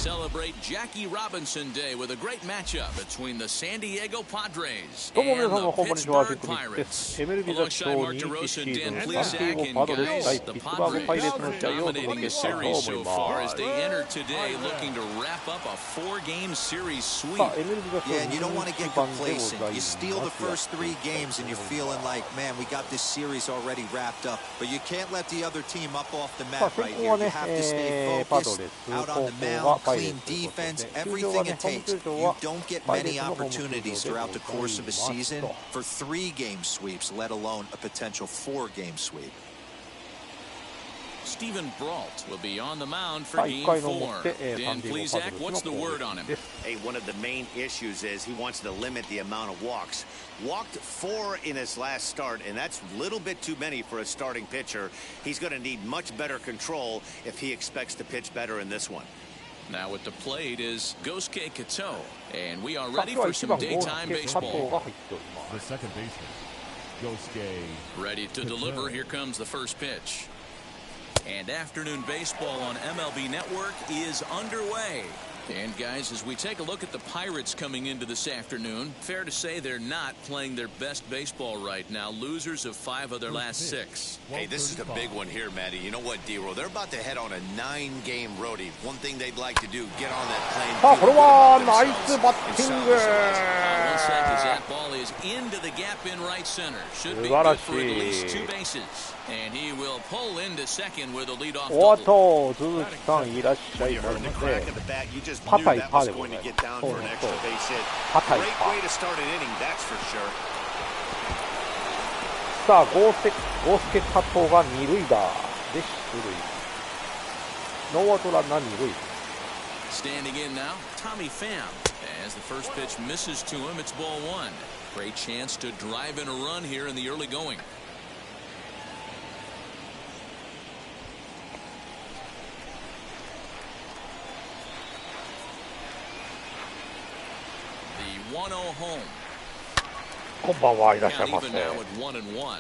celebrate Jackie Robinson Day with a great matchup between the San Diego Padres どうも皆 and さん the こんにちは、Pittsburgh キクミです。 Pirates. MLB The Show Alongside Mark 人気 DeRosa シ and ーズ Dan ンサンディエ Plesac ゴ and パドレス guys, 対 the ピッツバーグパイレーツの Padres 試合をお届 dominating け the したいと思い series ま so far す。 as they enter today looking to wrap up a 4-game series sweep. さあ、MLB The Show Yeah, and you don't want to 人 get 気版でござい complacent. ま You す。 steal the first 3 games and you're feeling like, man, we got this series already wrapped up. But you can't let the other team up off the さあ、 mat 先 right 行 here. は You ね、 have to stay パド focused レス、 out 後 on the 攻が mound, パイレー clean ツということで、 defense, 球場は everything ね、 it ホーム takes. 球場 You は don't get パイレ many ーツのホーム球場 opportunities でご throughout the ざい course of a ます season と。 for 3-game sweeps, let alone a potential 4-game sweep. Stephen Brault will be on the mound さ for あ、1 game 回の 4. 表、サ Dan ンディエゴパドレ Plesac, ス what's の the 攻 word 撃 on him? です。Hey, one of the main issues is he wants to limit the amount of walks. Walked 4 in his last start, and that's a little bit too many for a starting pitcher. He's going to need much better control if he expects to pitch better in this one. Now at the plate is Gosuke Kato, and we are さあ、 ready 今日は for 1 some 番、ゴー daytime スケ加藤 baseball. が入っております。 The second baseman, Gosuke. Ready to deliver. Here comes the first pitch. And afternoon baseball on MLB Network is underway. And guys, as we take a look at the Pirates coming into this afternoon, fair to say they're not playing their best baseball right now. Losers of 5 of their last 6. Hey, this is a big one here, Matty. You know what, D-Roll? They're about to head on a 9-game roadie. One thing they'd like to do, get on that plane. さあ、これはナイスバッティング。 One sec as that ball is into the gap in right center. Should be good for at least 2 bases. And he will pull into second with a leadoff おっ double. と、鈴木さんいらっしゃい You ま heard す the の crack で、 of the bat. You just パ knew タイ that パ was でご going ざ to い get ます。 down そう for そ an う extra base hit. パタイ Great パ。 way to start an inning, that's for sure. さあ、ゴースケ加藤が二塁打で出塁。ノーアウトランナー二塁。 Standing in now, Tommy Pham. As the first pitch misses to him, it's ball 1. Great chance to drive in a run here in the early going. The 1-0 home. こんばんはいらっしゃい Count ませ。 even now at 1-1.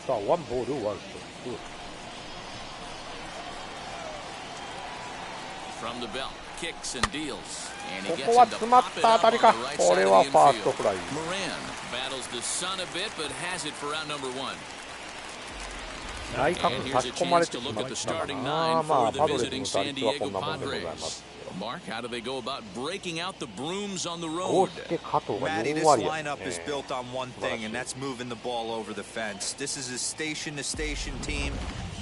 さあ、ワンボールワンストライク。 From the belt, kicks and deals. And he こ gets こは him to 詰まっ pop it た up 当た on り the か。 right こ side れ of は the ファースト infield. フライ。 Moran battles the sun a bit, but has it for out number 1. 内角 And 差 here's し a 込まれ chance て to し look ま at っ the たか starting な。 9 まあ、 for the パドレス visiting の打 San 率はこ Diego んなもんでございま Padres. す。 Mark, how do they go about breaking out the brooms on the ゴ road? ースケ加藤が Matty, 4 this 割や lineup is built on one thing, and that's moving the ball over the fence. This is a station-to-station team.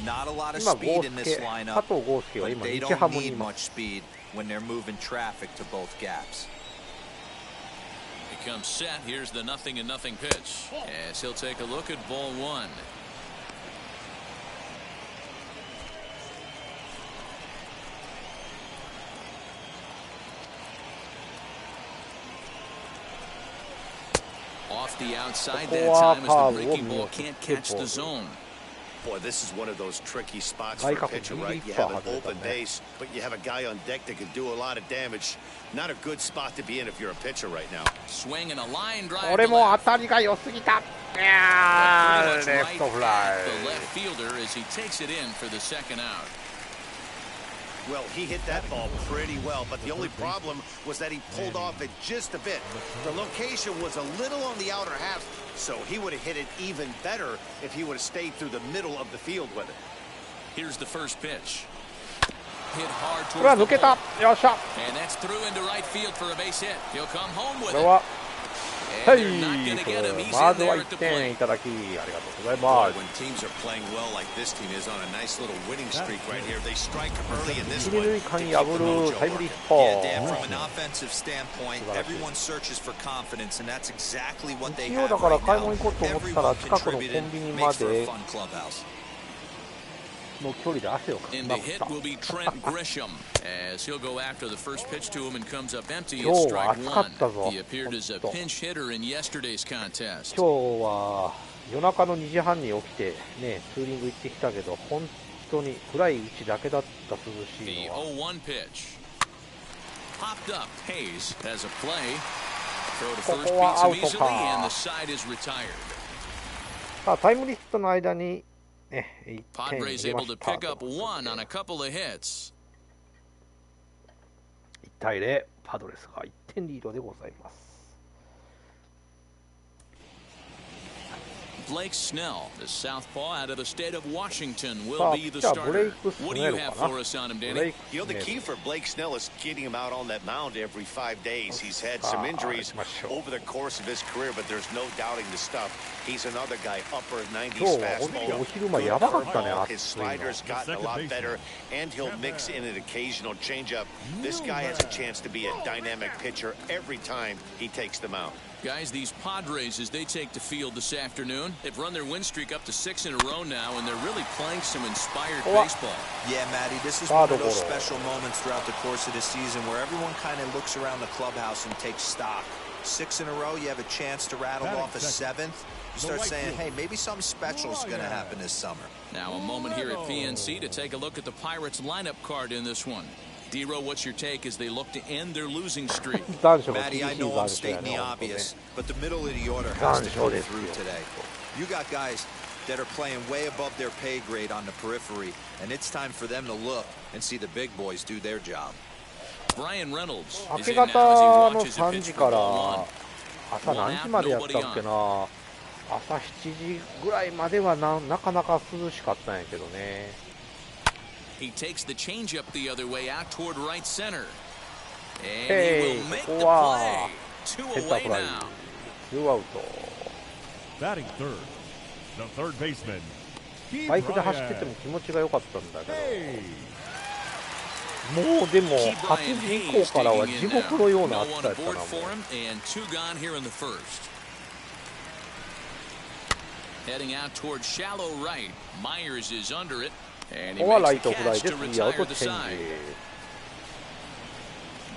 Not a lot of 今、 speed ゴー in ス this ケ、加 lineup, 藤ゴースケは but 今、 they 日ハ don't ムにい need ま much す。 speed when they're moving traffic to both gaps. He comes set. Here's the 0-0 pitch. As he'll take a look at ball 1. Off the outside that time as the breaking ball can't catch the zone. Boy, this is one of those tricky spots Like for a a pitcher, really right? You have an far, open man. base, but you have a guy on deck that can do a lot of damage. Not a good spot to be in if you're a pitcher right now. Swing and a line drive これ to も left. 当たりが良すぎた。い Pretty や much ー、レ right フトフラ at イ。 the left fielder as he takes it in for the second out. Well, he hit that ball pretty well, but the only problem was that he pulled off it just a bit. The location was a little on the outer half, so he would have hit it even better if he would have stayed through the middle of the field with it. Here's the first pitch. Hit hard これは towards 抜け the た。 hole. よっしゃ。 And that's through into right field for a base hit. He'll come home こ with れ it. は、は And い、 they're not going to get him. He's ま in ずは there 1 at the 点 plate. いただき、ありがとうござい Boy, ます。 when teams are playing well like this team is on a nice little winning streak right here, they strike early in this 一、 one 二塁 to 間 keep 破 the る mojo タイムリー working. ヒット。 Yeah, Dan, from an offensive standpoint, everyone searches for confidence, and that's exactly what they 一応 have だから right 買い now. 物行こうと思ったら Everyone 近くのコンビ contributed, ニま makes for a で fun clubhouse. の距離で汗をかき And ま the くっ hit た。 will be Trent Grisham as he'll go after the first pitch to him and comes up empty. It's 今日は strike 暑かっ 1. たぞ。 He appeared as a 本当。 pinch hitter in yesterday's contest. 今日は夜中の2時半に起きてね、ツーリング行ってきたけど、本当に暗いうちだけだった涼し The いのは。 0-1 pitch. Popped up. Hayes has a play. Throw to こ first こは beats ア him ウト easily, and か the。side is retired. さあタイムリーヒットの間に、ね、1点 Padres 入れま able し to た。 pick up one on a couple of hits. 1対0、パドレスが1点リードでございます。Blake Snell, the southpaw out of the state of Washington, will be the starter. What do you have for us on him, Danny? You know, the key for Blake Snell is getting him out on that mound every 5 days. He's had some injuries over the course of his career, but there's no doubting the stuff. He's another guy, upper 90s fastball. His slider's gotten a lot better, and he'll mix in an occasional changeup. This guy has a chance to be a dynamic pitcher every time he takes the mound. Guys, these Padres, as they take the field this afternoon, they've run their win streak up to 6 in a row now, and they're really playing some inspired baseball. Yeah, Matty, this is one of those special moments throughout the course of the season where everyone kind of looks around the clubhouse and takes stock. 6 in a row, you have a chance to rattle off a 7th. You start saying, hey, maybe something special is going to happen this summer. Now a moment here at PNC to take a look at the Pirates lineup card in this one. D-Row, what's your take as they look to end their losing streak? Matty, I know I'm stating the obvious, but the middle of the order has to go through today. You got guys that are playing way above their pay grade on the periphery, and it's time for them to look and see the big boys do their job. Brian Reynolds 明け方の3時から朝何時までやったっけな。朝7時ぐらいまではなかなか涼しかったんやけどね。He takes the changeup the other way out toward right center. And Hey, he will make the play. 2 away now. 2アウト。 Batting third, the third baseman. バイクで走ってても気持ちが良かったんだけど、もうでも8時以降からは地獄のような暑さやったな。もう and 2 gone here in the first. Heading out toward shallow right. Myers is under it. ここはライトフライで3アウトチェンジ。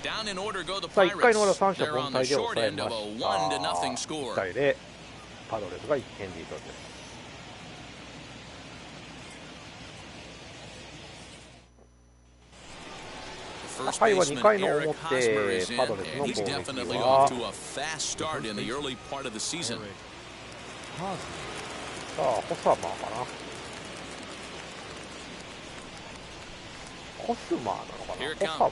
さあ1回の裏三者凡退で抑えました。1対0、パドレスが1点リードです。回は2回の表、パドレスの攻撃はさあホサマーかな。ホスマーなのかな。ホサマー。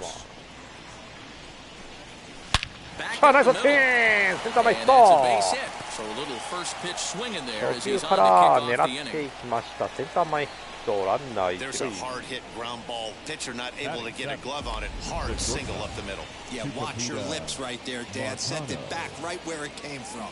さあナイスバッティング、センター前ヒット。初球から狙っていきました。センター前ヒット、ランナー一塁。Yeah, watch your lips right there, Dad. Sent it back right where it came from.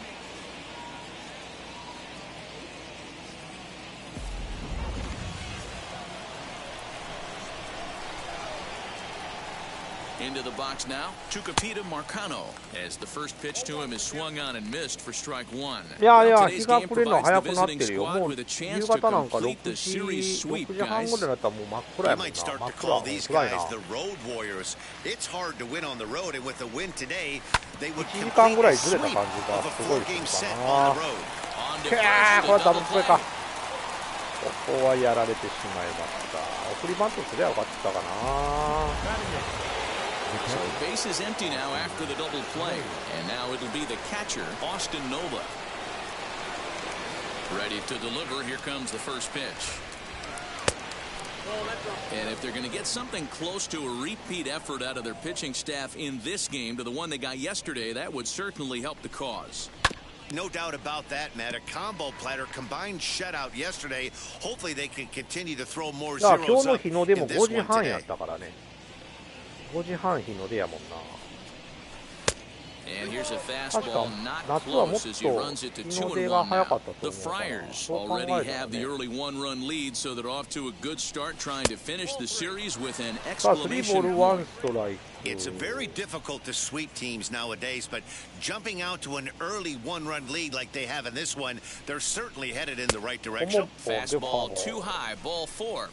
Into the box now, Tucupita Marcano, as the first pitch to him is swung on and missed for strike 1. いやいや、日が暮れるの早くなってるよ。もう夕方なんか6時半ぐらいだったらもう真っ暗やもんな。真っ暗。暗いな。1時間ぐらいずれた感じがすごいするかな。これはダブルプレーか。ここはやられてしまいました。送りバントすればよかったかな。So base is empty now after the double play, and now it'll be the catcher, Austin Nola. Ready to deliver. Here comes the first pitch. And if they're going to get something close to a repeat effort out of their pitching staff in this game to the one they got yesterday, that would certainly help the cause. No doubt about that, Matt. A combo platter combined shutout yesterday. Hopefully they can continue to throw more zeros up in this one today. 今日の日の出も5時半やったからね。5時半日の出やもんな。確か夏はもっと日の出が早かったと思うから。そう考えたらね。さあ、3ボール1ストライク。It's very difficult to sweep teams nowadays, but jumping out to an early one-run lead like they have in this one, they're certainly headed in the right direction. Fastball too high, ball 4.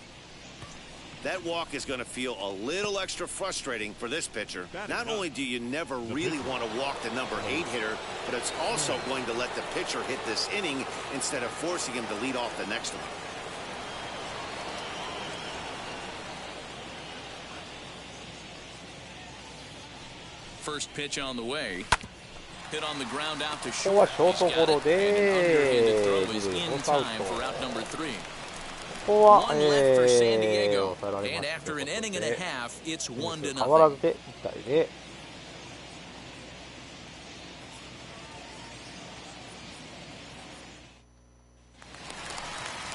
That walk is going to feel a little extra frustrating for this pitcher. Not only do you never really want to walk the number 8 hitter, but it's also going to let the pitcher hit this inning instead of forcing him to lead off the next one. First pitch on the way. Hit on the ground out to ここはショートゴロでin time for out number 3. こは、One left for San Diego, 抑えられ and ました after an inning and a half, it's 1-0. 変わらずで1対0。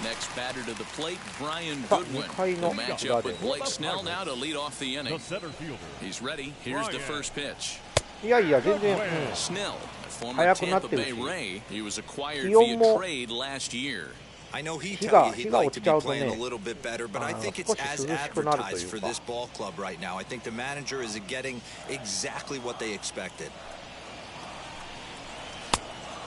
Next batter to the plate, Brian Goodwin. The matchup with Blake Snell now to lead off the inning. He's ready. Here's the first pitch. いやいや全然、Snell, a former Tampa Bay Ray. He was acquired via trade last year. I know he'd tell you he'd like to be playing a little bit better, but I think it's as advertised for this ball club right now. I think the manager is getting exactly what they expected.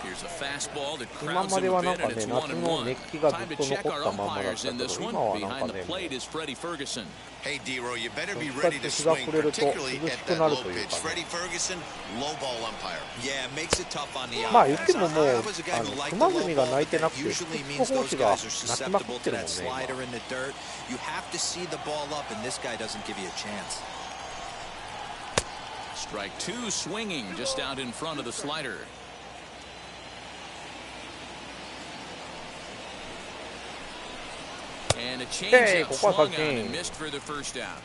Here's a fastball that crowds him a bit, and it's 1-1. Time to check our umpires in this one. Behind the plate is Freddie Ferguson. Hey, D-Row, you better be ready to swing, particularly at that low pitch. Freddie Ferguson, low ball umpire. Yeah, makes it tough on the まあ言って offense. ももう I was a guy who liked the 熊 low 谷が ball, 泣い but てな that くて usually フ means ットコー those チが guys are 泣きまく susceptible って to るもん that ね slider in the dirt. You have to see the ball up, and this guy doesn't give you a chance. Strike two, swinging just out in front of the slider. And a changeup swung on and missed for the first out.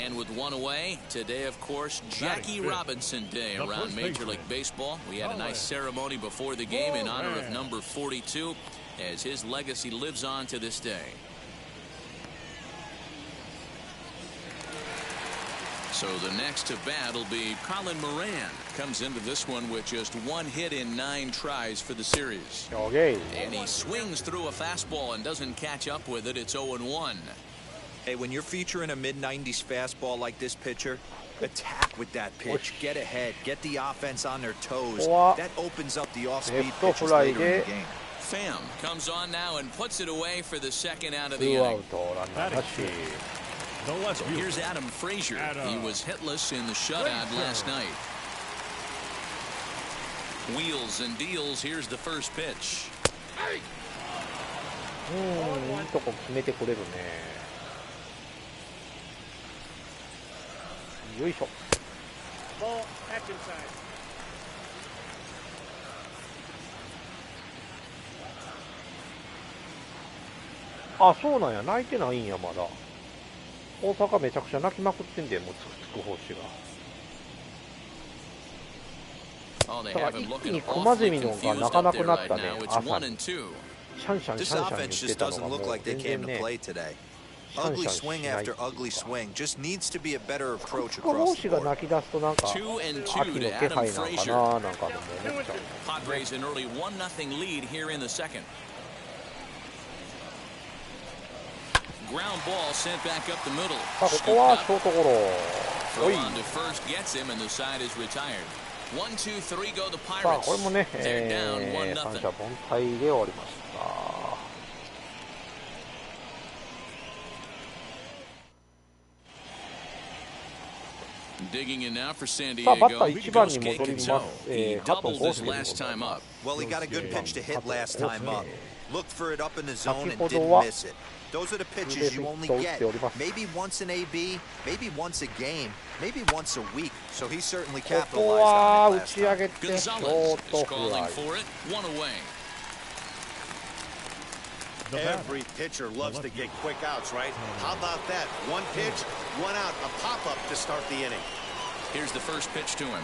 And with one away, today, of course, Jackie Robinson Day around Major League Baseball. We had a nice ceremony before the game in honor of number 42, as his legacy lives on to this day. So the next to bat will be Colin Moran. Comes into this one with just one hit in 9 tries for the series. Okay. And he swings through a fastball and doesn't catch up with it. It's 0-1. Hey, when you're featuring a mid-90s fastball like this pitcher, attack with that pitch. Get ahead. Get the offense on their toes. That opens up the off-speed pitches later in the game. Pham comes on now and puts it away for the second out of the inning. So here's Adam Frazier. He was hitless in the shutout last night. Wheels and deals. Here's the first pitch. いいとこ決めてくれるね。よいしょ。あ、そうなんや。泣いてないんやまだ。大阪めちゃくちゃ泣きまくってんで、もうつく方針が。だから一気に駒ゼミのが泣かなくなったね。朝にシャンシャンシャンシャン言ってたのがもう全然ね。Ugly swing after ugly swing. Just needs to be a better approach つく方 across the 針が board. 泣き出すとなんか秋の気配なんかななんかでも思っちゃう。 Padres an early 1-0 lead here in the second. Ground ball sent back up the middle. さあここはショートゴロ。 Throw on to first gets him and the side is retired. 1-2-3 go the さあ Pirates. これもね、 They're down 三 1-0. 者凡退で終わりました。Digging in now for San さあバッ Diego. ター1番に戻り Goes ます Keiko. 。 He 加藤 doubled 豪 his 介でござい last ま time す。 up. Well, he got a good pitch to hit last time up. Looked for it up in the zone and 先ほど didn't は miss it. Those are the pitches you only get maybe once an AB, maybe once a game, maybe once a week. So he certainly ここ capitalized は on it 打 last ち上 time. げてショ Gonzalez ート is フ calling ライ。 for it. One away. Every pitcher loves to get quick outs, right? How about that? One pitch, one out, a pop-up to start the inning. Here's the first pitch to him.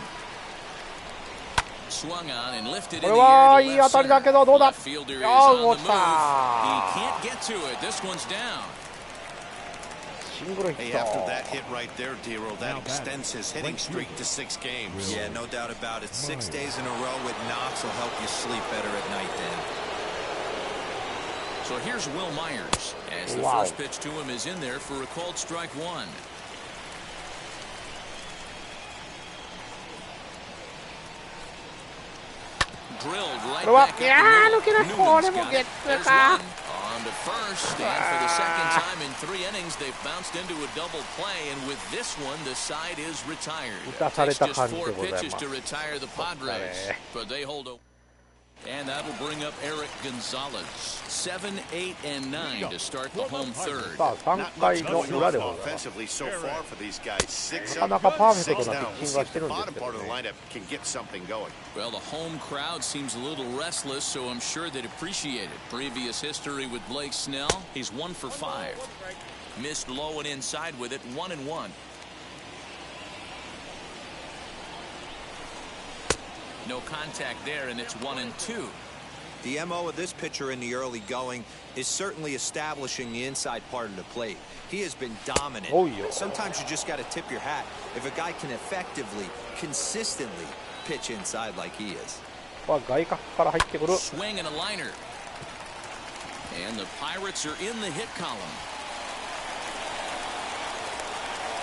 Swung on and lifted こ in れ the は air い to い left 当たりだ center. けどどうだ。 Left fielder is あ on the 落ち move. た。 He can't get to it. This one's down. シングルヒ Hey, ッ after ト。 that hit right there, D-Row, that extends his hitting streak to 6 games. Yeah, no doubt about it. 6 days in a row with knocks will help you sleep better at night then. So here's Will Myers as the Wow. first pitch to him is in there for a called strike one. Drilled right これは back いや up ー抜けない。 the こ middle. れ Newman's も got ゲ it. ッ There's ツーか。 one. On to first, and for the second time in 3 innings, they've bounced into a double play, and with this one, the side is retired. 打たされ Takes た just 感じで 4 ござい pitches ます。 to retire the Padres, but they hold a And that'll bring up Eric Gonzalez. 7, 8, and 9 to start the home third. さあ3回の裏でございます。なかなかパーフェクトなピッチングはしてるんですけどね。Well, the home crowd seems a little restless, so I'm sure they'd appreciate it. Previous history with Blake Snell, he's 1 for 5. Missed low and inside with it, 1-1. No contact there, and it's 1-2. The MO of this pitcher in the early going is certainly establishing the inside part of the plate. He has been dominant. Oh, yeah. Sometimes you just got to tip your hat if a guy can effectively, consistently pitch inside like he is. Swing and a liner. And the Pirates are in the hit column.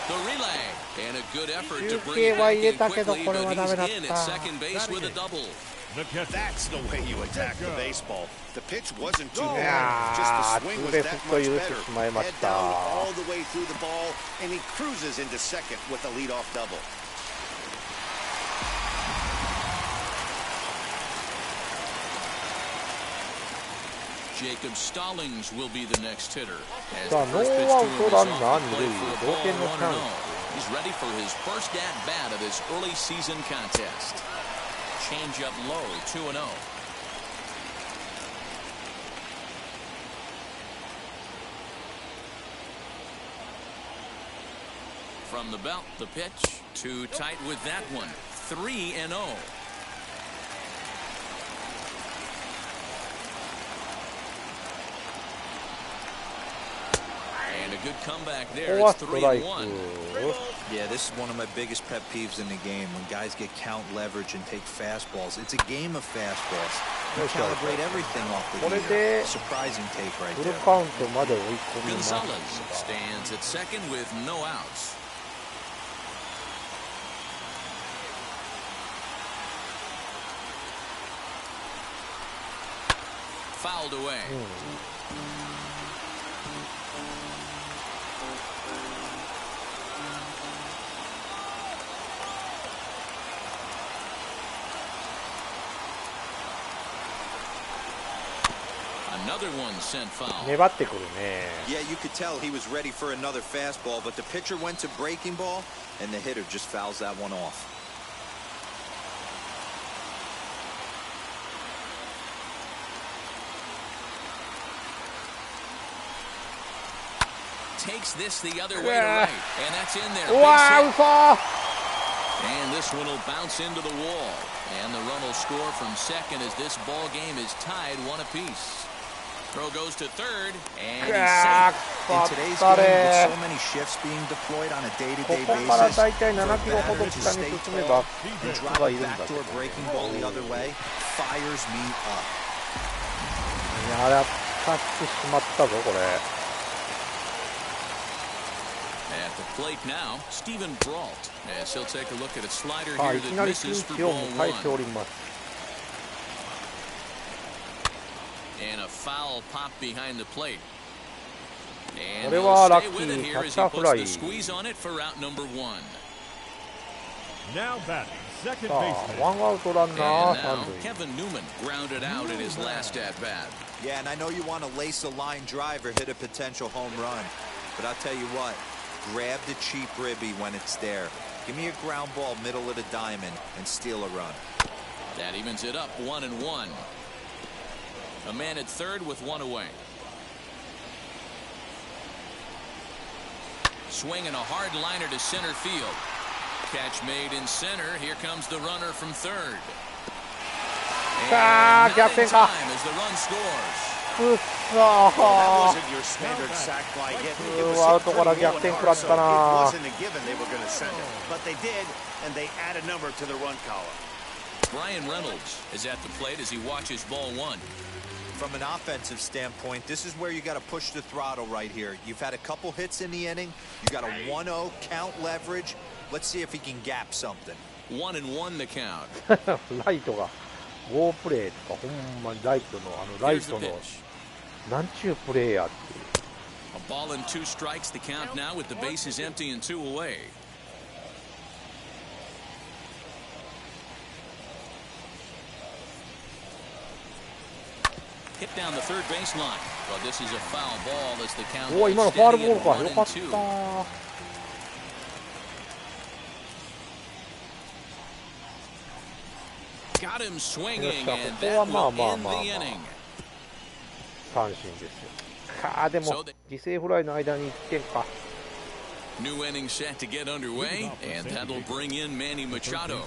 The relay and a good effort to bring it back in quickly, but he's in at second base with a double. That's the way you attack the baseball. The pitch wasn't too bad, just the swing was that much better. Head down all the way through the ball, and he cruises into second with a leadoff double. Jacob Stallings will be the next hitter. As the the first pitch to him is off the plate for a ball 1-0. He's ready for his first at-bat of this early season contest. Change up low, 2-0. From the belt, the pitch. Too tight with that one. 3-0. And a good comeback there. It's 3-1. Yeah, this is one of my biggest pet peeves in the game, when guys get count leverage and take fastballs. It's a game of fastballs. You calibrate everything off the heater. Surprising take right there. Gonzalez stands at second with no outs. Fouled away. Another one sent foul. Yeah, you could tell he was ready for another fastball, but the pitcher went to breaking ball, and the hitter just fouls that one off. Takes this the other way to right, and that's in there. Wow! And this one will bounce into the wall, and the run will score from second as this ball game is tied 1 apiece. Throw goes to third, and he's safe. In today's game, with so many shifts being deployed on a day-to-day basis, for a batter to stay tall and drive a backdoor breaking ball the other way fires me up. At the plate now, Stephen Brault, as he'll take a look at a slider here that misses for ball 1. And a foul pop behind the plate. And he'll stay with it here as he puts the squeeze on it for out number 1. Now batting, second baseman. And now Kevin Newman grounded out in his last at-bat. Yeah, and I know you want to lace a line drive or hit a potential home run, but I'll tell you what, grab the cheap ribby when it's there. Give me a ground ball middle of the diamond and steal a run. That evens it up 1-1. A man at third with 1 away. Swinging a hard liner to center field. Catch made in center. Here comes the runner from third. And not in time as the run scores. That wasn't your standard sac fly hit. It was hit pretty low and hard, so it wasn't a given they were going to send it. But they did, and they add a number to the run column. Brian Reynolds is at the plate as he watches ball 1. From an offensive standpoint, this is where you got to push the throttle right here. You've had a couple hits in the inning. You got a 1-0 count leverage. Let's see if he can gap something. 1-1 the count. ライトがウォープレーとかほんまにライトのライトのなんちゅうプレーやっていう。A ball and 2 strikes the count now with the bases empty and 2 away. Hit down the third baseline. Well, this is a foul ball as the count. おお、今のファールボールか。よかった。Got him swinging, こ and こは that まあ will まあ end まあ the まあ inning. 三振ですよ。でも犠牲フライの間に1点か。New inning set to get underway, and that'll bring in Manny Machado.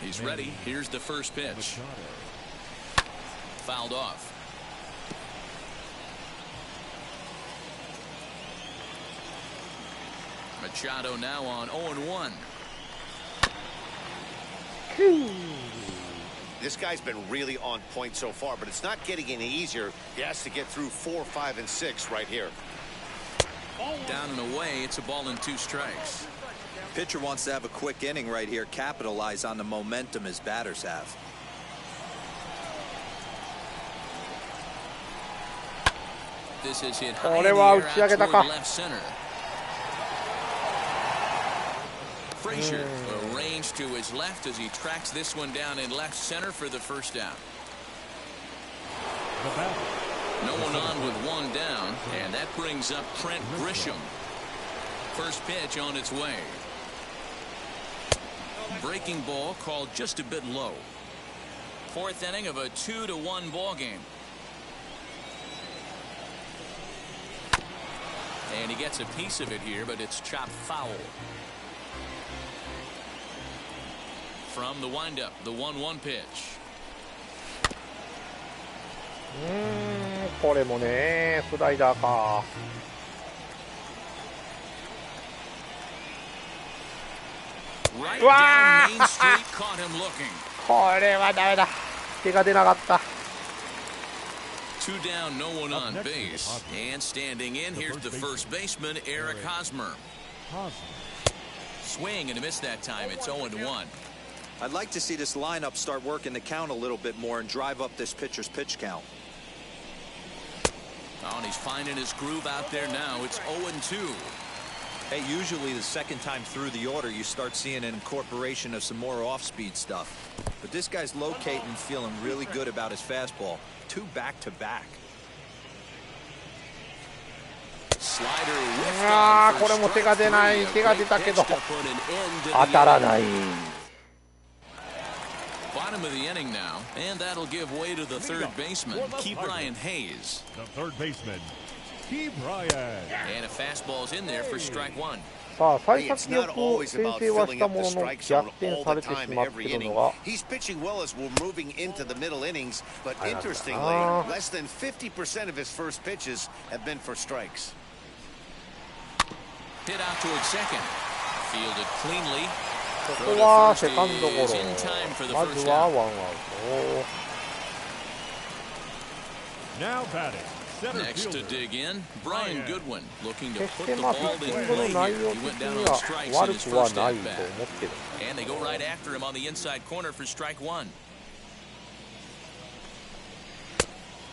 He's ready. Here's the first pitch. Fouled off. Machado now on 0-1. This guy's been really on point so far, but it's not getting any easier. He has to get through 4, 5, and 6 right here. Down and away, it's a ball and 2 strikes. Pitcher wants to have a quick inning right here, capitalize on the momentum his batters have. This is hit high in the air out toward left center. Frazier arranged to his left as he tracks this one down in left center for the first out. No one on with one down, and that brings up Trent Grisham. First pitch on its way. Breaking ball called just a bit low. Fourth inning of a 2-1 ball game. And he gets a piece of it here, but it's chopped foul. From the windup, the 1-1 pitch. これもね、スライダーか。Right down Main Street, caught him looking. これはダメだ。手が出なかった。Two down, no one on base. And standing in, here's the first baseman, Eric Hosmer. Swing and a miss that time. It's 0-1. I'd like to see this lineup start working the count a little bit more and drive up this pitcher's pitch count. Oh, and he's finding his groove out there now. It's 0-2. Hey, usually the second time through the order, you start seeing an incorporation of some more off-speed stuff. But this guy's locating, feeling really good about his fastball. 2 back-to-back. Slider whiffed on これも手が出ない。手が出たけど pitch to put an end to 当 the たらない。 Bottom of the inning now, and that'll give way to the third baseman, Key Brian Hayes. The third baseman, Key Brian. And a fastball's in there for strike 1. さあ、幸先よく先制はしたものの逆転されてしまっているのが He's pitching well as we're moving into the middle innings, but interestingly, less than 50% of his first pitches have been for strikes. Hit out towards second. Fielded cleanly. ここはセカンドゴロ。まずはワンアウト。 Now batting. Next to dig in, Brian Goodwin looking to 決し put て the まあピ ball ッチ in ングの play 内 here. 容 He 的 went down に on は strikes in 悪 his くは first ない at と bat. 思ってる。 And they go right after him on the inside corner for strike 1.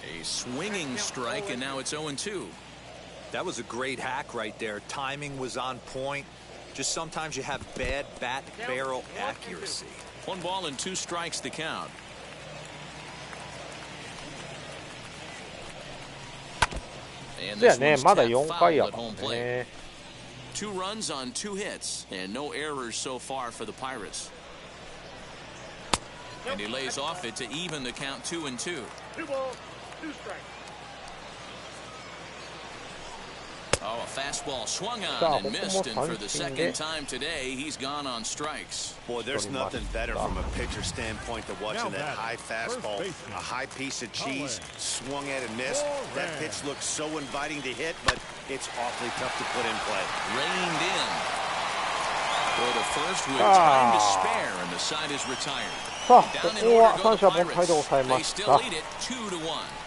A swinging strike, and now it's 0-2. That was a great hack right there. Timing was on point. Just sometimes you have bad bat barrel accuracy. 1 ball and 2 strikes the count. And そうや this ね、 one's まだ tapped 4回 foul や at から home plate. ね。 2 runs on 2 hits, and no errors so far for the Pirates. And he lays off it to even the count 2-2. 2 balls, 2 strikes. Oh, a fastball swung on and missed, and for the second time today, he's gone on strikes. Boy, there's nothing better from a pitcher standpoint than watching that high fastball, a high piece of cheese, swung at and missed. That pitch looks so inviting to hit, but it's awfully tough to put in play. Reined in. Go to first with time to spare, and the side is retired. さあ、こ Down in こは order 三 go 者 the 凡退で抑え Pirates. ま They し still た。 lead it 2-1.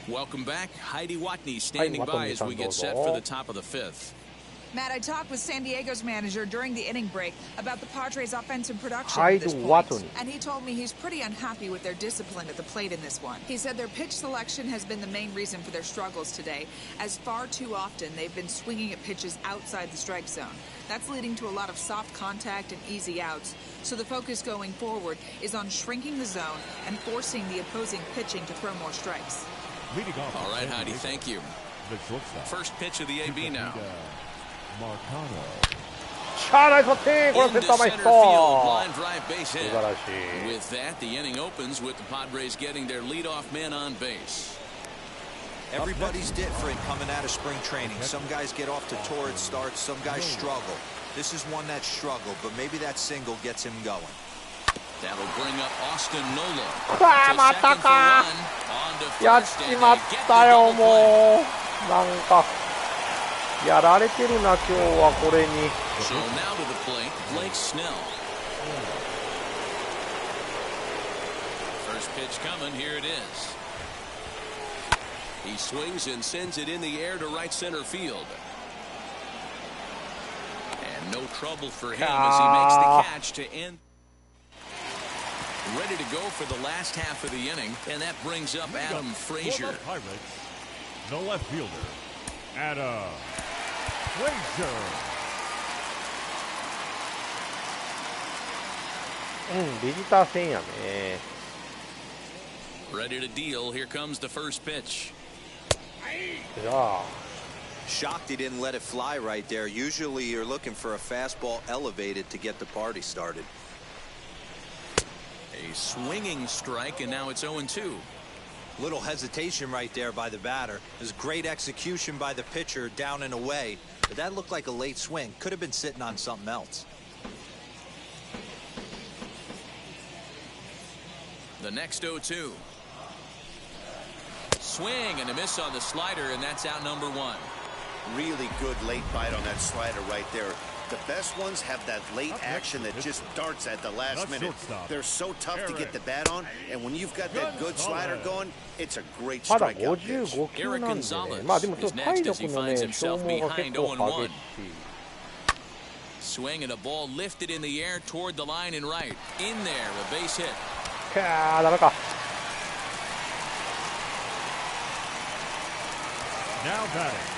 Welcome back. Heidi Watney standing by as we get set for the top of the 5th. Matt, I talked with San Diego's manager during the inning break about the Padres' offensive production at this point, and he told me he's pretty unhappy with their discipline at the plate in this one. He said their pitch selection has been the main reason for their struggles today, as far too often they've been swinging at pitches outside the strike zone. That's leading to a lot of soft contact and easy outs, so the focus going forward is on shrinking the zone and forcing the opposing pitching to throw more strikes. All right, Heidi, thank you. First pitch of the AB now. Line drive base hit. With that, the inning opens with the Padres getting their leadoff man on base. Everybody's different coming out of spring training. Some guys get off to torrid starts, some guys struggle. This is one that struggled, but maybe that single gets him going. That'll bring up Austin Nola. またか。やっちまったよ、もう。なんかやられてるな、今日はこれに。So now to the plate, Blake Snell. First pitch coming, here it is. He swings and sends it in the air to right center field. And no trouble for him as he makes the catch to end. Ready to go for the last half of the inning, and that brings up Adam Frazier. The left fielder, Adam Frazier. Ready to deal. Here comes the first pitch. Shocked he didn't let it fly right there. Usually you're looking for a fastball elevated to get the party started. A swinging strike, and now it's 0-2. Little hesitation right there by the batter. There's great execution by the pitcher down and away, but that looked like a late swing. Could have been sitting on something else. The next 0-2. Swing and a miss on the slider, and that's out number one. Really good late bite on that slider right there. The best ones have that late action that just darts at the last minute. They're so tough to get the bat on, and when you've got that good slider going, it's a great strikeout pitch. Eric Gonzalez is next as he finds himself behind 0-1. Swing and a ball lifted in the air toward the line and right. In there, a base hit. Now batting.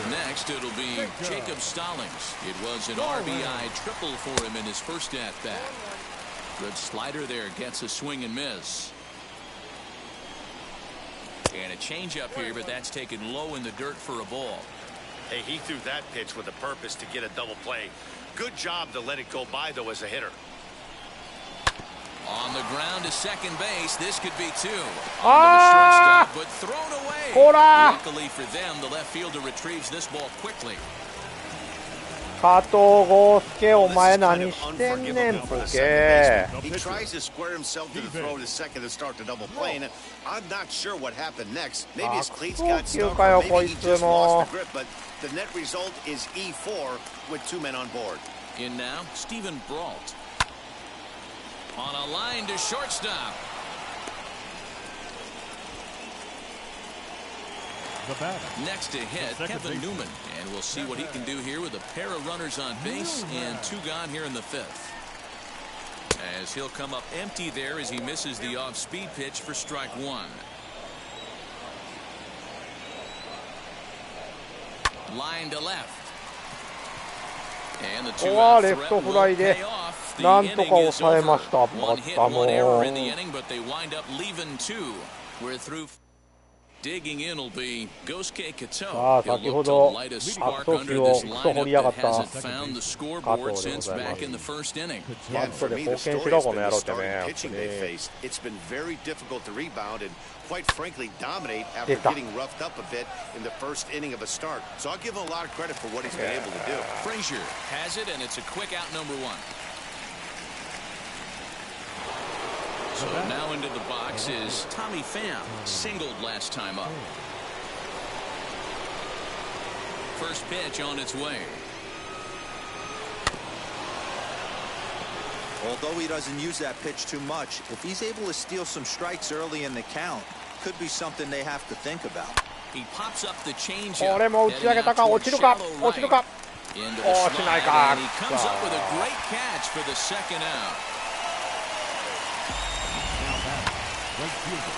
Next, it'll be Jacob Stallings. It was an RBI triple for him in his first at-bat. Good slider there, gets a swing and miss. And a changeup here, but that's taken low in the dirt for a ball. Hey, he threw that pitch with a purpose to get a double play. Good job to let it go by, though, as a hitter. On the ground to second base. This could be two. On the shortstop, but thrown away. Luckily for them, the left fielder retrieves this ball quickly. 加藤豪介、お前何してんねん、ポケ。 He tries to square himself to the throw to second to start the double play, and I'm not sure what happened next. Maybe his cleats got stuck, or maybe he just lost the grip, but the net result is E4 with two men on board. In now, Stephen Brault. On a line to shortstop. Next to hit, Kevin Newman. And we'll see what he can do here with a pair of runners on base and two gone here in the fifth. As he'll come up empty there as he misses the off-speed pitch for strike one. Line to left. And the two-out threat will pay off. The inning is over. One hit, one error in the inning, but they wind up leaving two. We're through. Digging in will be Gosuke Kato. He'll look to light a spark under this lineup that hasn't found the scoreboard since back in the first inning. Yeah, and for me, the story has been the starting pitching they faced. It's been very difficult to rebound and, quite frankly, dominate after getting roughed up a bit in the first inning of a start. So I'll give him a lot of credit for what he's been able to do. Frazier has it, and it's a quick out number one. So now into the box is Tommy Pham, singled last time up. First pitch on its way. Although he doesn't use that pitch too much, if he's able to steal some strikes early in the count, could be something they have to think about. He pops up the changeup. Into the slide, and he comes up with a great catch for the second out. Now back, right fielder.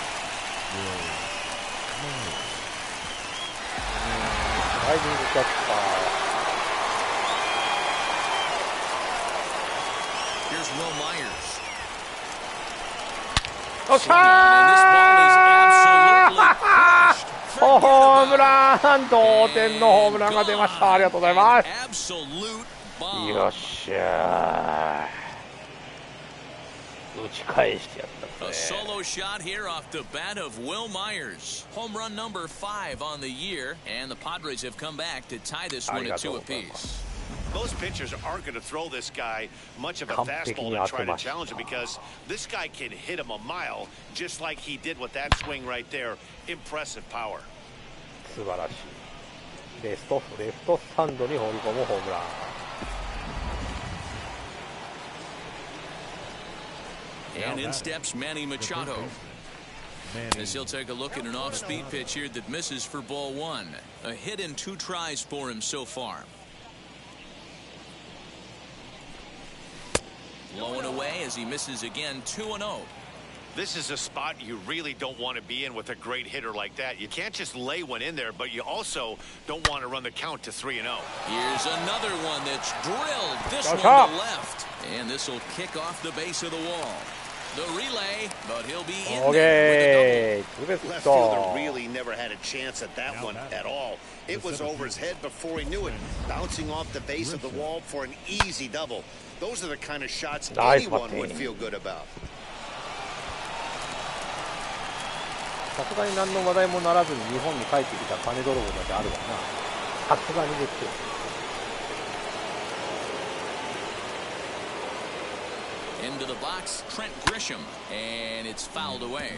Here's Will Myers. おっしゃーホームラン同点のホームランが出ました。ありがとうございます。よっしゃー打ち返してやったね。 A solo shot here off the bat of Will Myers. Home run number 5 on the year, and the Padres have come back to tie this one at 2 apiece. Most pitchers aren't going to throw this guy much of a fastball to try to challenge him because this guy can hit him a mile just like he did with that swing right there. Impressive power. 素晴らしい。レフトスタンドに放り込むホームラン。And in steps Manny Machado. As he'll take a look at an off-speed pitch here that misses for ball 1. A hit in 2 tries for him so far. Low and away as he misses again, 2-0. This is a spot you really don't want to be in with a great hitter like that. You can't just lay one in there, but you also don't want to run the count to 3-0. Here's another one that's drilled. This one to left. And this will kick off the base of the wall. The relay, but he'll be in there with a double. Left fielder really never had a chance at that one at all. It was over his head before he knew it, bouncing off the base of the wall for an easy double. Those are the kind of shots anyone would feel good about. さすがに何の話題もならずに日本に帰ってきた金泥棒だってあるわな。さすがにですよ。Into the box, Trent Grisham, and it's fouled away.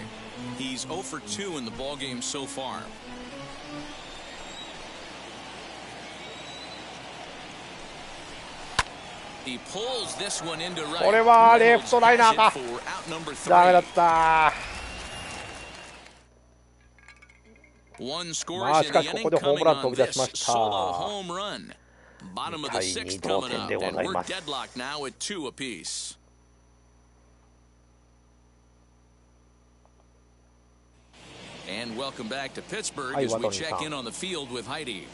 He's 0 for 2 in the ballgame so far. He pulls this one into right. これはレフトライナーか。ダメだった。One scores in the inning coming on this solo home run. Bottom of the 6th coming up, and we're deadlocked now at 2 apiece. And welcome back to Pittsburgh as we check in on the field with Heidi.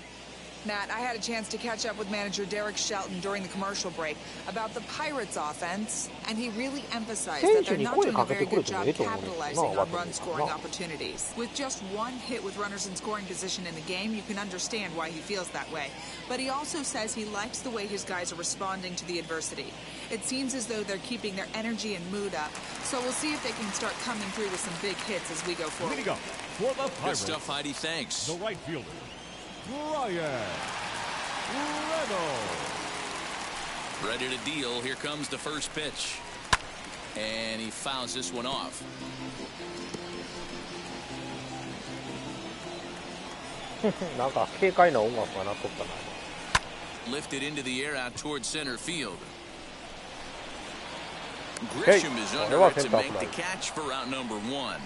Matt, I had a chance to catch up with manager Derek Shelton during the commercial break about the Pirates offense, and he really emphasized that they're not doing a very good job capitalizing on run-scoring opportunities. With just one hit with runners in scoring position in the game, you can understand why he feels that way. But he also says he likes the way his guys are responding to the adversity. It seems as though they're keeping their energy and mood up, so we'll see if they can start coming through with some big hits as we go forward. For the Pirates, good stuff, Heidi. Thanks. The right fielder, Brian Reynolds. Ready to deal. Here comes the first pitch. And he fouls this one off. Lifted into the air out towards center field. Grisham is under it to make the catch for out number 1.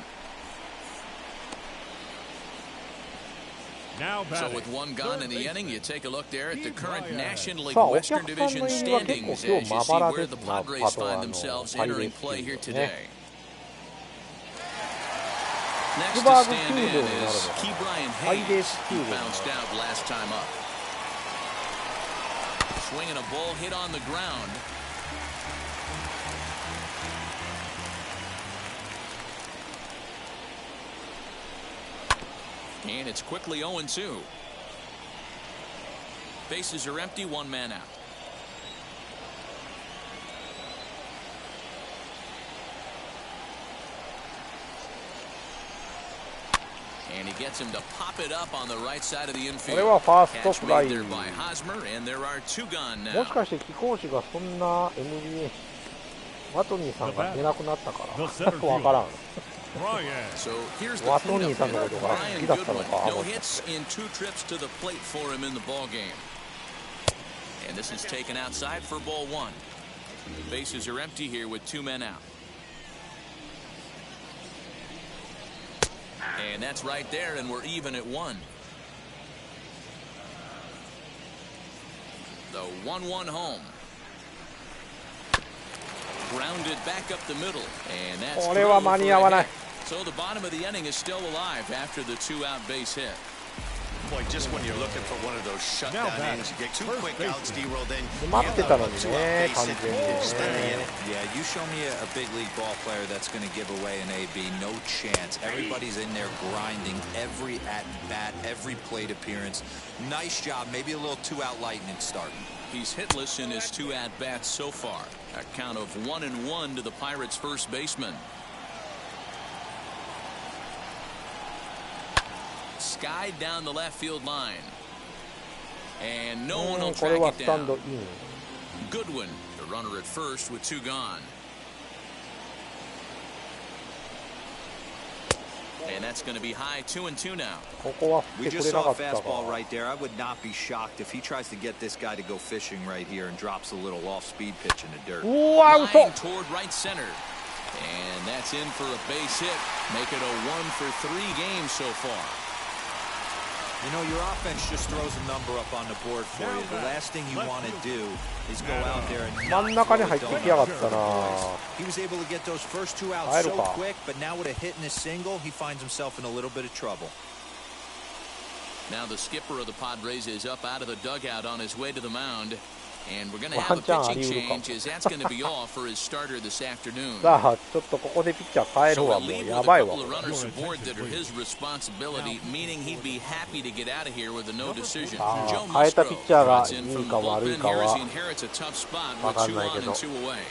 So with one gone in the inning, you take a look there at the current National League Western Division standings as you see where the Padres find themselves entering play here today. Next to stand in is Ke'Bryan Hayes, who bounced out last time up. Swinging a ball hit on the ground. And it's quickly 0-2. Bases are empty, 1 man out. And he gets him to pop it up on the right side of the infield. Catch made there by Hosmer, and there are 2 gone now. もしかして貴公子がそんな NBA ワトニーさんが出なくなったからわからん。So here's the cleanup hitter, Brian Goodwin. No hits in 2 trips to the plate for him in the ball game. And this is taken outside for ball 1. Bases are empty here with 2 men out. And that's right there, and we're even at 1. The The 1-1 home. Grounded back up the middle, and that'sこれは間に合わない。 So the bottom of the inning is still alive after the 2-out base hit. Boy, just when you're looking for one of those shutdown innings, you get 2 quick outs, D-roll, then 待ってたのにね、完全にね。 Yeah, you show me a big league ball player that's going to give away an AB, no chance. Everybody's in there grinding every at-bat, every plate appearance. Nice job, maybe a little 2-out lightning start. He's hitless in his 2 at-bats so far. A count of 1-1 to the Pirates' first baseman. Skied down the left field line. And no one will track it down. Goodwin, the runner at first with 2 gone. And that's going to be high 2-2 now. We just saw a fastball right there. I would not be shocked if he tries to get this guy to go fishing right here and drops a little off-speed pitch in the dirt. Line toward right center. And that's in for a base hit. Make it a 1-for-3 game so far. You know, your offense just throws a number up on the board for you. The last thing you want to do is go out there and he was able to get those first 2 outs so quick, but now with a hit and a single, he finds himself in a little bit of trouble. Now the skipper of the Padres is up out of the dugout on his way to the mound. And we're going to have a pitching change as that's going to be all for his starter this afternoon. So a lead with a couple of runners aboard that are his responsibility, meaning he'd be happy to get out of here with a no decision. Joe Musgrove runs in from the bullpen here as he inherits a tough spot with 2 on and 2 away.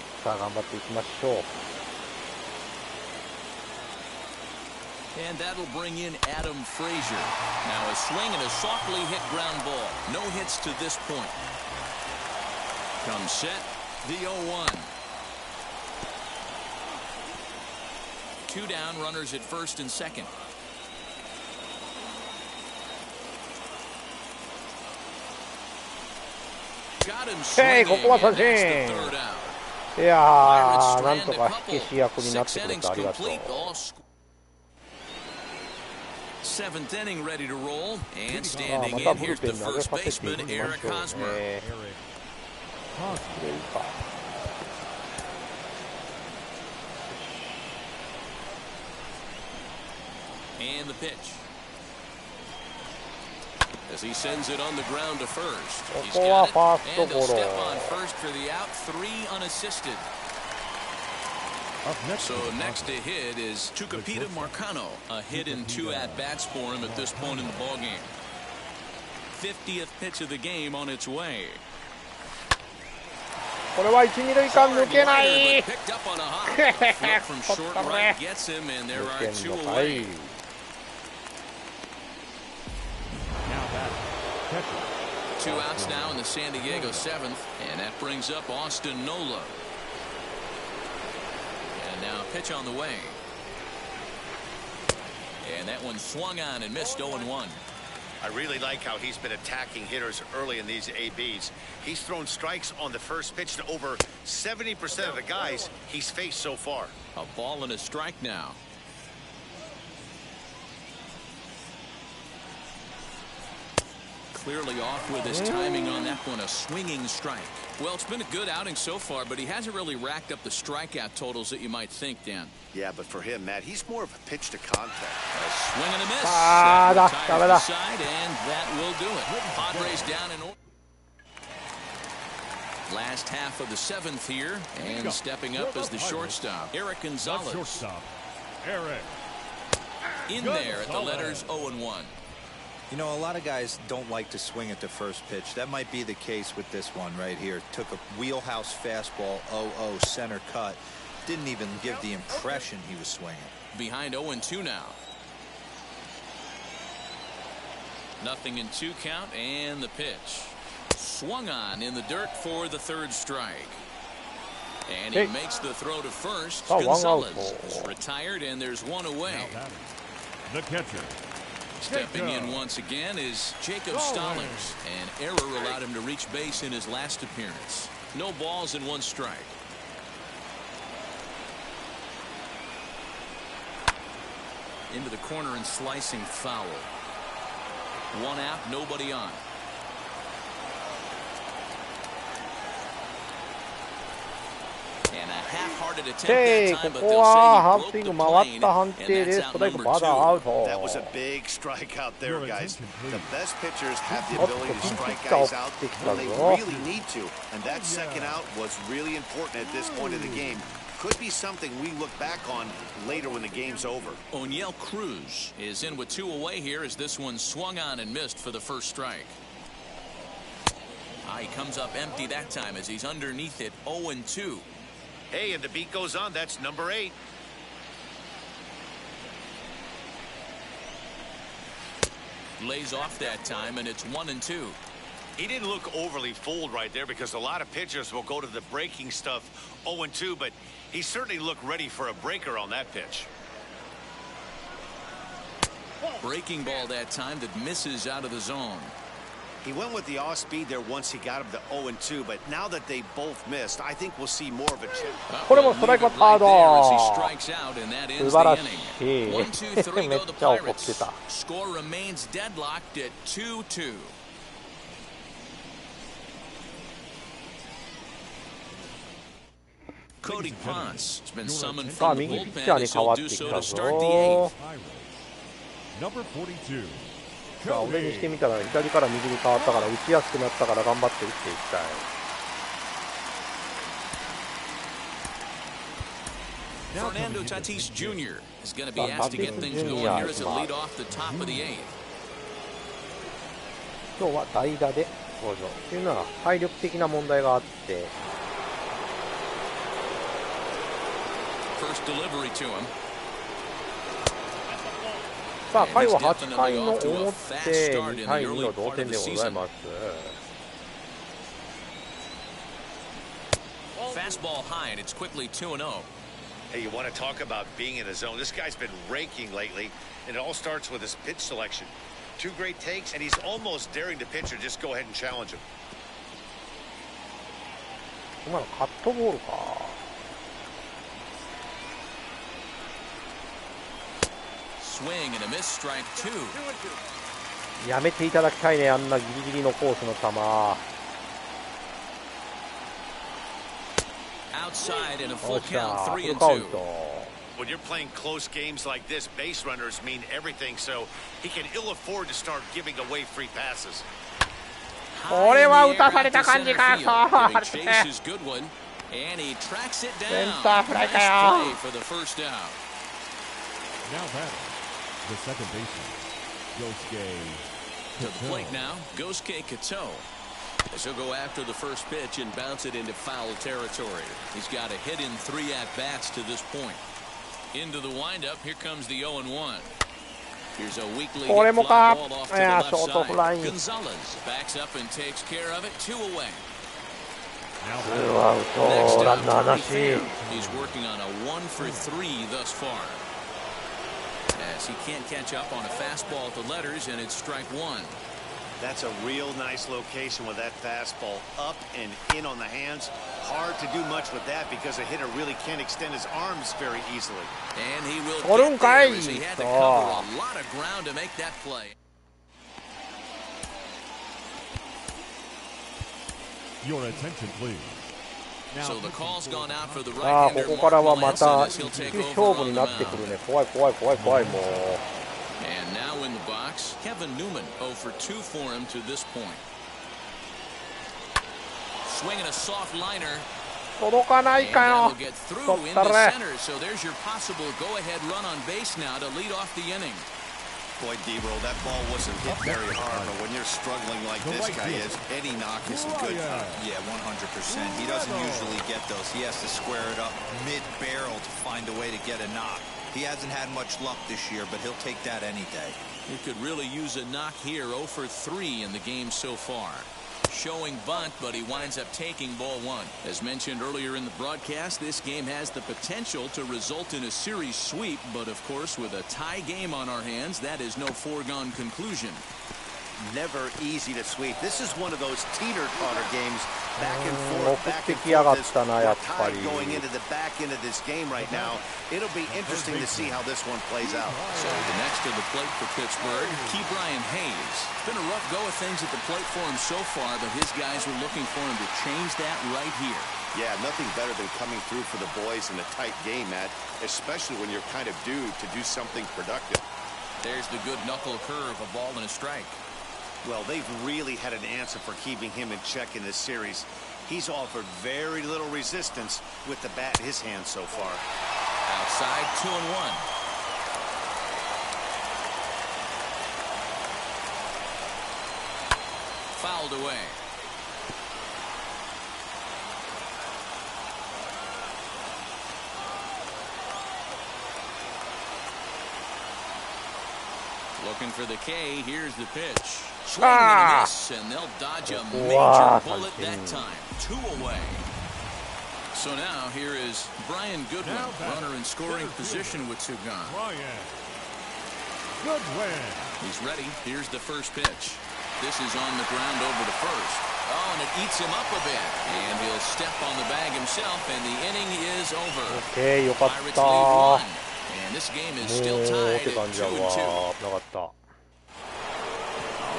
And that'll bring in Adam Frazier. Now a swing and a softly hit ground ball. No hits to this point. Comes set, the 0-1. 2 down, runners at first and second. Got him swinging, and that's the 3rd out. いやー、なんとか火消し役になってくれてありがとう。 7th inning ready to roll, and standing in, here's the first baseman, Eric Hosmer. And the pitch. As he sends it on the ground to first. He's got it, and he'll step on first for the out, 3 unassisted. So next to hit is Tucupita Marcano, a hit in 2 at-bats for him at this point in the ballgame. 50th pitch of the game on its way. これは1、2塁間抜けない。抜けんのかい。 2 outs now in the San Diego 7th, and that brings up Austin Nola. And now pitch on the way. And that one swung on and missed 0-1. I really like how he's been attacking hitters early in these ABs. He's thrown strikes on the first pitch to over 70% of the guys he's faced so far. A ball and a strike now. Clearly off with his timing on that one, a swinging strike. Well, it's been a good outing so far, but he hasn't really racked up the strikeout totals that you might think, Dan. Yeah, but for him, Matt, he's more of a pitch to contact. A swing and a miss. That retires the side, and that will do it. Padres down in order. Last half of the 7th here, and stepping up as the shortstop, Eric Gonzalez. In there at the letters 0-1. You know, a lot of guys don't like to swing at the first pitch. That might be the case with this one right here. Took a wheelhouse fastball, 0-0, center cut. Didn't even give the impression he was swinging. Behind 0-2 now. Nothing in 2 count, and the pitch. Swung on in the dirt for the 3rd strike. And he makes the throw to first. Gonzalez is retired, and there's 1 away. The catcher. Stepping in once again is Jacob Stallings. An error allowed him to reach base in his last appearance. No balls and 1 strike. Into the corner and slicing foul. 1 out, nobody on. で、ここはハーフスイング回った判定でストライクまだアウト。That was a big strikeout there, guys. The best pitchers have the ability to strike guys out when they really need to, and that second out was really important at this point of the game. Could be something we look back on later when the game's over. O'Neill Cruz is in with 2 away here as this one swung on and missed for the first strike. He comes up empty that time as he's underneath it 0-2. Hey, and the beat goes on. That's number 8. Lays off that time, and it's 1-2. He didn't look overly fooled right there because a lot of pitchers will go to the breaking stuff 0-2, but he certainly looked ready for a breaker on that pitch. Breaking ball that time that misses out of the zone. He went with the off speed there once he got him to 0-2, but now that they both missed, I think we'll see more of a chip. これもストライクバッターだ。素晴らしい。めっちゃ怒ってた。Score remains deadlocked at 2-2. Cody Ponce has been summoned from the bullpen as he'll do so to start the 8th. Number 42. 俺にしてみたら左から右に変わったから打ちやすくなったから頑張って打っていきたい。Fernando Tatis Jr. is going to be asked to get things going here as a lead off the top of the 8th. 今日は代打で登場っていうのは体力的な問題があって。First delivery to him. さあ回は8回の表2対2の同点でございます。Fastball high and it's quickly 2-0. Hey, you want to talk about being in the zone? This guy's been raking lately, and it all starts with his pitch selection. 2 great takes, and he's almost daring the pitcher just go ahead and challenge him. 今のカットボールか。Swing and a miss, strike 2. やめていただきたいね、あんなギリギリのコースの球。Outside in a full count, 3-2. When you're playing close games like this, base runners mean everything, so he can ill afford to start giving away free passes. これは打たされた感じか。センターフライかよ。Now batting, the second baseman, Yosuke to the plate now, Yosuke Kato. As he'll go after the first pitch and bounce it into foul territory. He's got a hit in 3 at-bats to this point. Into the windup, here comes the 0-1. Here's a weekly hit fly ball off to the left side. Gonzalez backs up and takes care of it. 2 away. Next up, right field. He's working on a 1-for-3 thus far. As he can't catch up on a fastball at the letters, and it's strike 1. That's a real nice location with that fastball up and in on the hands. Hard to do much with that because a hitter really can't extend his arms very easily. And he will get there as he had to cover a lot of ground to make that play. Your attention, please. So the call's gone out for the ああ、こ right-hander こからは Mark また Melanson as 一 he'll 球 take 勝 over 負 on に the なってく mound. るね。怖い怖い怖い怖いもう。 And now in the box, Kevin Newman 0-for-2 for him to this point. Swinging a soft liner. 届かないかよ。 Get through 取っ into たれ。 center. So there's your possible go-ahead run on base now to lead off the inning. Boy, D-Roll, that ball wasn't hit very hard, but when you're struggling like this guy is, any knock is a good time. Yeah, 100%. He doesn't usually get those. He has to square it up mid-barrel to find a way to get a knock. He hasn't had much luck this year, but he'll take that any day. He could really use a knock here. 0-for-3 in the game so far. Showing bunt, but he winds up taking ball 1. As mentioned earlier in the broadcast, this game has the potential to result in a series sweep, but of course with a tie game on our hands, that is no foregone conclusion. Never easy to sweep. This is one of those teeter-totter games, back and forth,送っ back て and きやが forth. ったな、やっぱ Tie り。 going into the back end of this game right now. It'll be interesting to see how this one plays out. So the next to the plate for Pittsburgh, Brian Hayes. It's been a rough go of things at the plate for him so far, but his guys are looking for him to change that right here. Yeah, nothing better than coming through for the boys in a tight game, Matt, especially when you're kind of due to do something productive. There's the good knuckle curve, a ball and a strike. Well, they've really had an answer for keeping him in check in this series. He's offered very little resistance with the bat in his hand so far. Outside, 2-1. Fouled away. Looking for the K. Here's the pitch. Swing and a miss, and they'll dodge a major bullet that time. 2 away. So now here is Brian Goodwin, runner in scoring position with 2 gone. Brian Goodwin. He's ready. Here's the first pitch. This is on the ground over to first. Oh, and it eats him up a bit. And he'll step on the bag himself, and the inning is over. Okay, Pirates lead 1. And this game is still tied at 2-2. All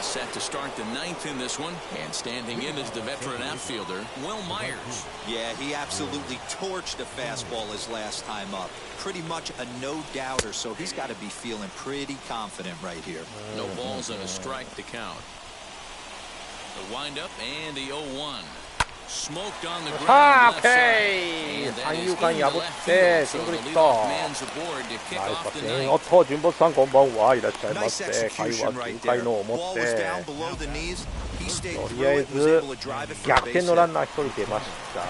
set to start the 9th in this one, and standing in is the veteran outfielder, Will Myers. Yeah, he absolutely torched a fastball his last time up. Pretty much a no-doubter, so he's got to be feeling pretty confident right here. No balls and a strike to count. The windup and the 0-1. Smoked on the ground. Okay. 三遊間破ってシングルヒット。ナイスバッティング。おっと、純本さんこんばんはいらっしゃいませ。回は9回の表。とりあえず逆転のランナー1人出ました。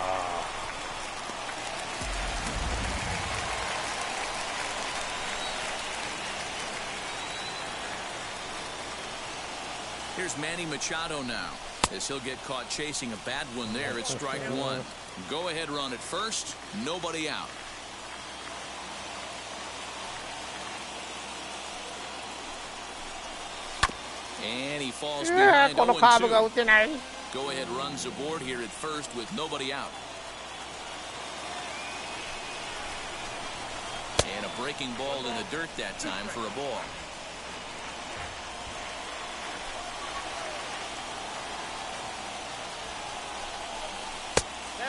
Here's Manny Machado now, as he'll get caught chasing a bad one there at strike 1. Go ahead run at first, nobody out. And he falls behind 0-2. このカーブが打てない。 Go ahead runs aboard here at first with nobody out. And a breaking ball in the dirt that time for a ball.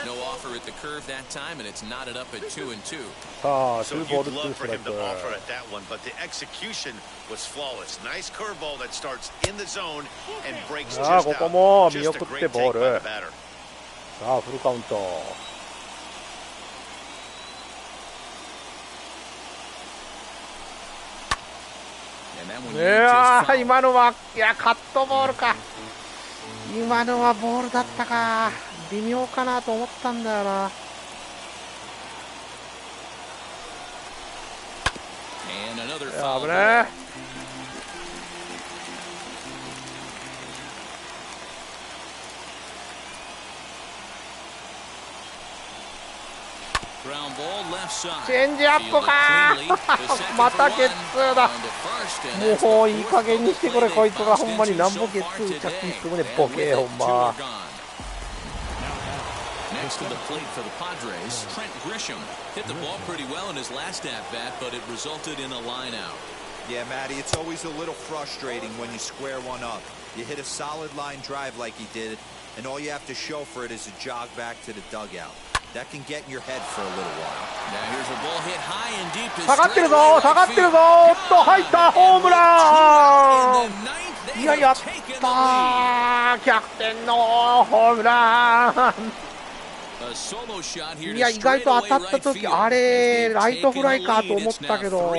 No offer at the curve that time, and it's knotted up at 2-2. So you'd love for him to offer at that one, but the execution was flawless. Nice curveball that starts in the zone and breaks just out. Just a great take by the batter. さあフルカウント。いやー、今のはいやカットボールか。今のはボールだったか。微妙かなと思ったんだよな。危ねえ。チェンジアップかまたゲッツーだ。もういい加減にしてくれこいつがほんまになんぼゲッツー着地するねボケほんま。Next to the plate for the Padres, Trent Grisham hit the ball pretty well in his last at-bat, but it resulted in a line out. Yeah, Matty, it's always a little frustrating when you square one up. You hit a solid line drive like he did, and all you have to show for it is a jog back to the dugout. That can get in your head for a little while. Now here's a ball hit high and deep to 下がってるぞ下がってるぞおっと入ったホームランいややった逆転のホームランいや意外と当たった時あれライトフライかと思ったけど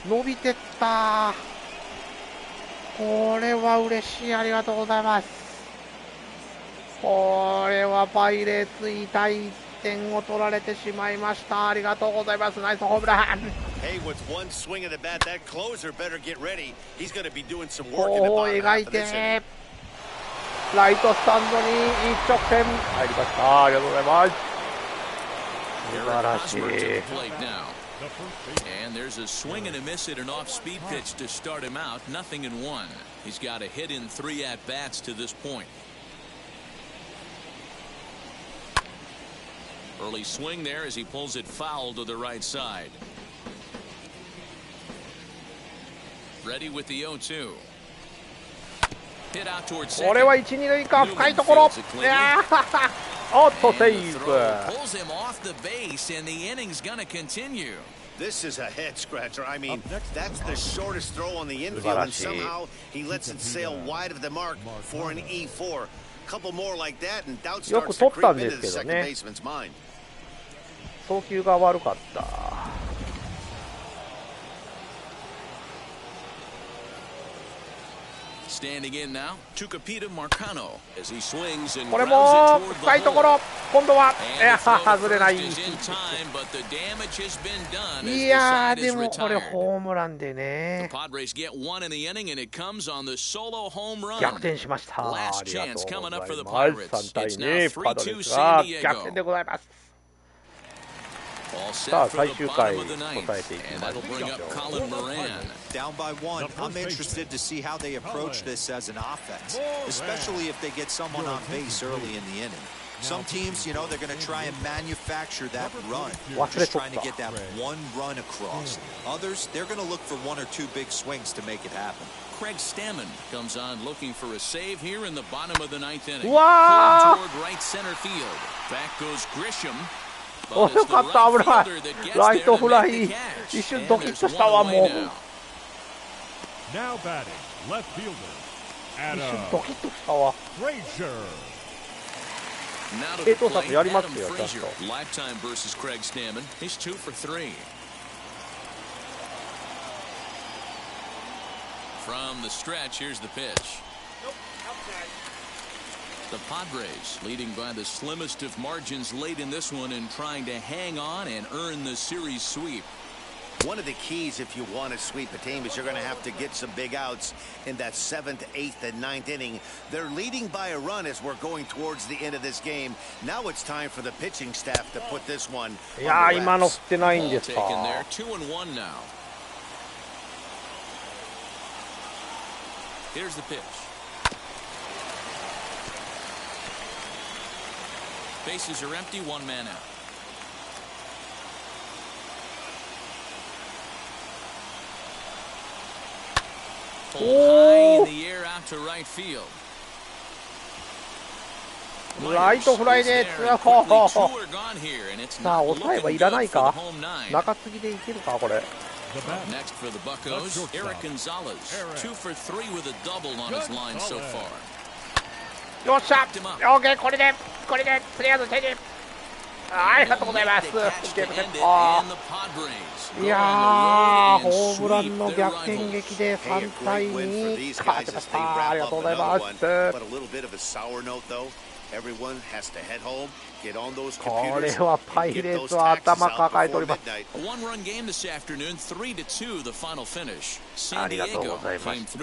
伸びてったこれは嬉しいありがとうございますこれはパイレーツ痛い1点を取られてしまいましたありがとうございますナイスホームランこう描いてライトスタンドに一直線入りましたありがとうございます素晴らしいAnd there's a swing and a miss at an off-speed pitch to start him out. Nothing in one. He's got a hit in 3 at-bats to this point. Early swing there as he pulls it foul to the right side. Ready with the 0-2. Hit out towards second. これは1、2塁間深いところいやおっとセーブ。 Pulls him off the base, and the inning's gonna continue. This is a head scratcher. I mean, that's the shortest throw on the infield, and somehow he lets it sail wide of the mark for an E4. Couple more like that, and doubt starts to creep into the second baseman's mind. 送球が悪かった。Standing in now, Tucapita Marcano as he swings and これも深いところ。今度は外れない。いやーでもこれホームランでね。逆転しました。ありがとうございます。3対2パドレスが逆転でございます。さあ最終回答えていきましょう。 Down by one, I'm interested to see how they approach this as an offense, especially if they get someone on base early in the inning. Some teams, you know, they're going to try and manufacture that run. Just trying to get that one run across. Others, they're going to look for one or two big swings to make it happen. Craig Stammen comes on looking for a save here in the bottom of the ninth inning. Wow! Toward right center field. Back goes Grisham. およかった、危ない。ライトフライ。一瞬ドキッとしたわ、もう。一瞬ドキッとしたわ。江藤さんとやりますよ、ちゃんと。 Lifetime versus Craig Stammen. He's 2 for 3. From the stretch, here's the pitch. The Padres leading by the slimmest of margins late in this one and trying to hang on and earn the series sweep. One of the keys if you want to sweep a team is you're going to have to get some big outs in that 7th, 8th, and 9th inning. They're leading by a run as we're going towards the end of this game. Now it's time for the pitching staff to put this one. いやー今の振ってないんですか。 Taken there, 2-1 now. Here's the pitch. Bases are empty, one man out. Pulled high in the air out to right field. ライトフライでツーアウト。さあ抑えはいらないか。中継ぎでいけるかこれ。 Next for the Buccos, Eric Gonzalez, 2 for 3 with a double on his line so far. よっしゃ。オーケーこれでとりあえず手に。ありがとうございます。ゲームセット。いやーホームランの逆転劇で3対2勝ちました。ありがとうございます。これはパイレーツは頭抱えております。ありがとうございました。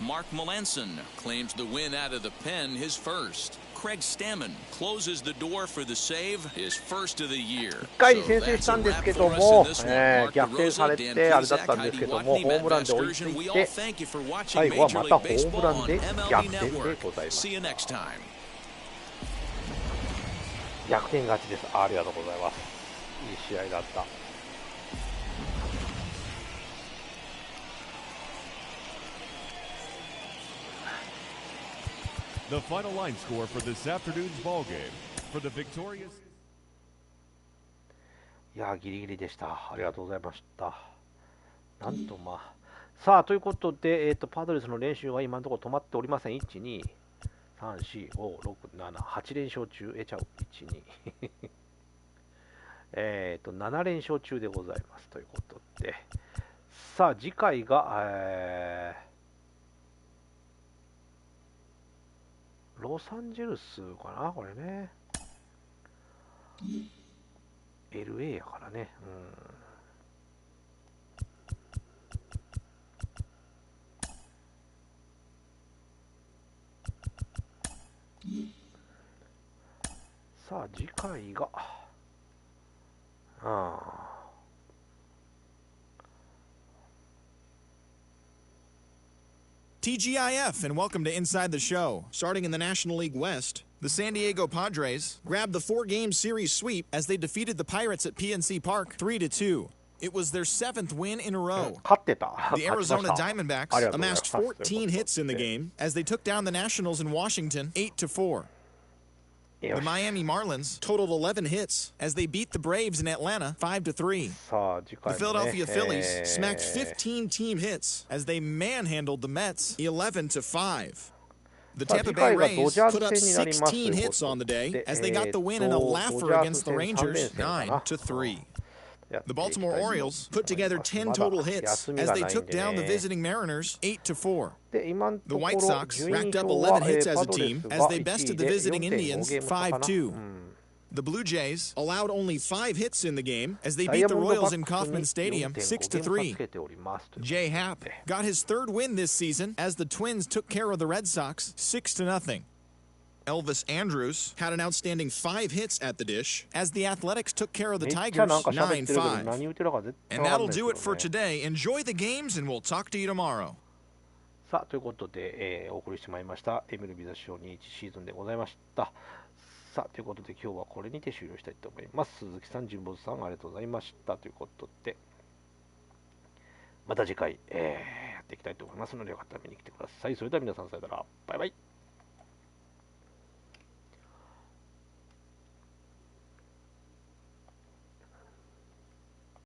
Mark Melanson claims the win out of the pen, his first. Craig Stammen closes the door for the save, his first of the year. 1回に先制したんですけども、逆転されてあれだったんですけども、ホームランで追いついて、最後はまたホームランで逆転でございます。逆転勝ちです。ありがとうございます。いい試合だった。 The final line score for this afternoon's ball game for the victorious. いやギリギリでした。ありがとうございました。なんとまあさあということでパドレスの練習は今のところ止まっておりません。1、2、3、4、5、6、7、8連勝中。ちゃう1、2 7連勝中でございますということで、さあ次回がロサンゼルスかなこれね。LA やからね。さあ次回がTGIF and welcome to Inside the Show. Starting in the National League West, the San Diego Padres grabbed the 4-game series sweep as they defeated the Pirates at PNC Park 3-2. It was their 7th win in a row. 勝ってた。 The 勝ちまし Arizona た。 Diamondbacks ありがとうございます。 amassed 14 hits in the game as they took down the Nationals in Washington 8-4. The Miami Marlins totaled 11 hits as they beat the Braves in Atlanta 5-3. さあ、次回 The もね Philadelphia Phillies smacked 15 team hits as they manhandled the Mets 11-5. The Tampa Bay Rays put up 16 hits on the day as they got the win in a laugher against the Rangers 9-3. The Baltimore Orioles put together 10 total hits as they took down the visiting Mariners 8-4. The White Sox racked up 11 hits as a team as they bested the visiting Indians 5-2. The Blue Jays allowed only 5 hits in the game as they beat the Royals in Kauffman Stadium 6-3. Jay Happ got his 3rd win this season as the Twins took care of the Red Sox 6-0. Elvis Andrus had an outstanding 5 hits at the dish as the Athletics took care of the Tigers 9-5. And that'll do it for today. Enjoy the games and we'll talk to you tomorrow. さあ、ということで、お送りしてまいりました MLB The Show 21シーズンでございました。さあ、ということで今日はこれにて終了したいと思います。鈴木さん、神保さん、ありがとうございましたということで、また次回、やっていきたいと思いますので、よかったら見に来てください。それでは皆さん、さよなら。バイバイ。